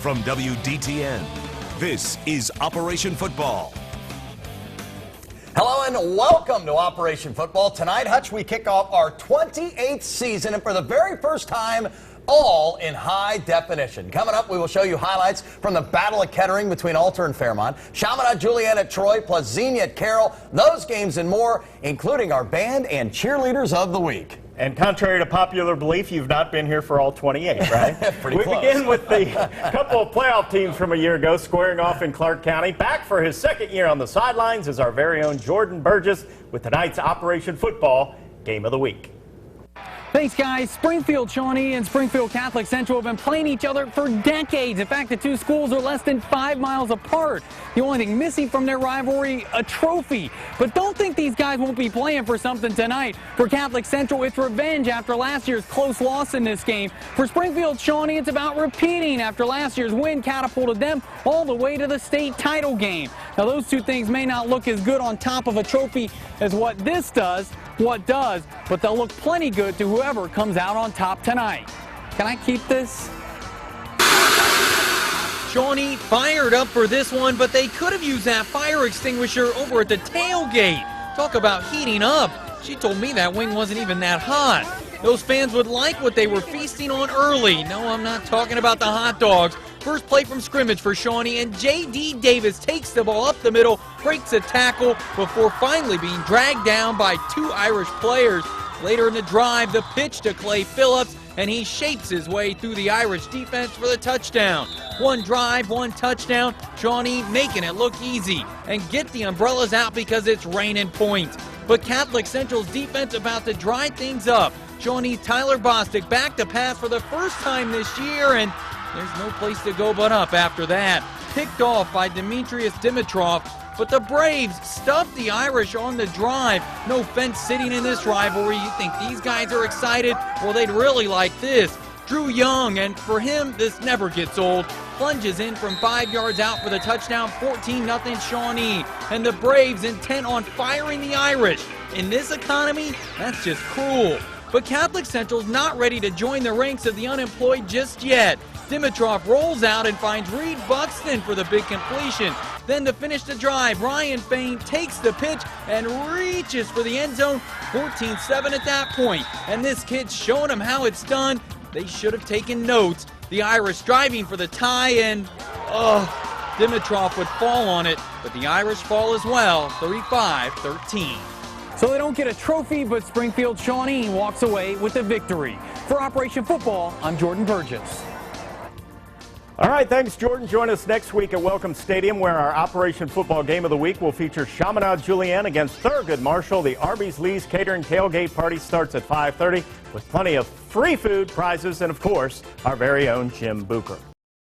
From WDTN, this is Operation Football. Hello and welcome to Operation Football. Tonight, Hutch, we kick off our 28th season, and for the very first time, all in high definition. Coming up, we will show you highlights from the Battle of Kettering between Alter and Fairmont, Chaminade Julienne at Troy, plus Xenia at Carroll, those games and more, including our band and cheerleaders of the week. And contrary to popular belief, you've not been here for all 28, right? Pretty we close. begin with the couple of playoff teams from a year ago squaring off in Clark County. Back for his second year on the sidelines is our very own Jordan Burgess with tonight's Operation Football Game of the Week. Thanks, guys. Springfield Shawnee and Springfield Catholic Central have been playing each other for decades. In fact, the two schools are less than 5 miles apart. The only thing missing from their rivalry, a trophy. But don't think these guys won't be playing for something tonight. For Catholic Central, it's revenge after last year's close loss in this game. For Springfield Shawnee, it's about repeating after last year's win catapulted them all the way to the state title game. Now, those two things may not look as good on top of a trophy as what this does, but they'll look plenty good to whoever comes out on top tonight. Can I keep this? Shawnee fired up for this one, but they could have used that fire extinguisher over at the tailgate. Talk about heating up. She told me that wing wasn't even that hot. Those fans would like what they were feasting on early. No, I'm not talking about the hot dogs. First play from scrimmage for Shawnee, and J.D. Davis takes the ball up the middle, breaks a tackle before finally being dragged down by two Irish players. Later in the drive, the pitch to Clay Phillips, and he shapes his way through the Irish defense for the touchdown. One drive, one touchdown. Shawnee making it look easy. And get the umbrellas out because it's raining points. But Catholic Central's defense about to dry things up. Shawnee's Tyler Bostic back to pass for the first time this year, and there's no place to go but up after that. Picked off by Demetrius Dimitrov, but the Braves stuffed the Irish on the drive. No fence sitting in this rivalry. You think these guys are excited? Well, they'd really like this. Drew Young, and for him, this never gets old. Plunges in from 5 yards out for the touchdown, 14-0 Shawnee. And the Braves intent on firing the Irish. In this economy, that's just cruel. But Catholic Central's not ready to join the ranks of the unemployed just yet. Dimitrov rolls out and finds Reed Buxton for the big completion. Then to finish the drive, Ryan Fain takes the pitch and reaches for the end zone, 14-7 at that point. And this kid's showing them how it's done. They should have taken notes. The Irish driving for the tie, and Dimitrov would fall on it, but the Irish fall as well, 35-13. So they don't get a trophy, but Springfield Shawnee walks away with a victory. For Operation Football, I'm Jordan Burgess. All right, thanks, Jordan. Join us next week at Welcome Stadium, where our Operation Football Game of the Week will feature Chaminade Julienne against Thurgood Marshall. The Arby's Lee's Catering Tailgate Party starts at 5:30 with plenty of free food, prizes, and, of course, our very own Jim Booker.